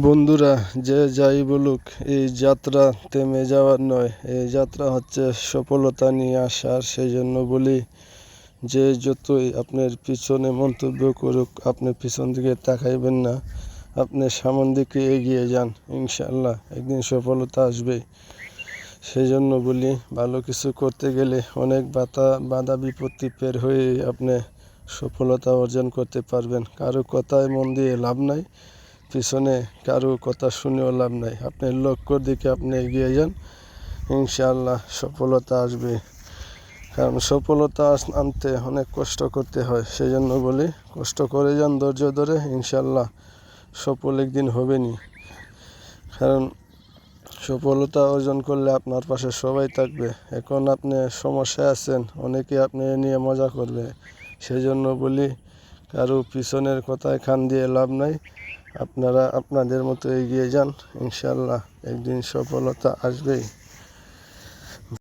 বন্ধুরা, যে যাই বলুক, এই যাত্রা থেমে যাওয়ার নয়। এই যাত্রা হচ্ছে সফলতা নিয়ে আসার। সেই জন্য বলি, যে যতই আপনার পিছনে মন্তব্য করুক, আপনি পিছন দিকে তাকাইবেন না, আপনি সামন দিকে এগিয়ে যান। ইনশাল্লাহ একদিন সফলতা আসবে। সেই জন্য বলি, ভালো কিছু করতে গেলে অনেক বাধা বিপত্তি পের হয়ে আপনি সফলতা অর্জন করতে পারবেন। কারো কথায় মন দিয়ে লাভ নাই, পিছনে কারো কথা শুনেও লাভ নাই। আপনার লক্ষ্যর দিকে আপনি এগিয়ে যান, ইনশাআল্লাহ সফলতা আসবে। কারণ সফলতা আনতে অনেক কষ্ট করতে হয়। সেই জন্য বলি, কষ্ট করে যান ধৈর্য ধরে, ইনশাআল্লাহ সফল একদিন হবেনি। কারণ সফলতা অর্জন করলে আপনার পাশে সবাই থাকবে। এখন আপনি সমস্যায় আছেন, অনেকে আপনি নিয়ে মজা করবে। সেই জন্য বলি, কারো পিছনের কথায় কান দিয়ে লাভ নাই। আপনারা আপনাদের মতো এগিয়ে যান, ইনশাআল্লাহ একদিন সফলতা আসবেই।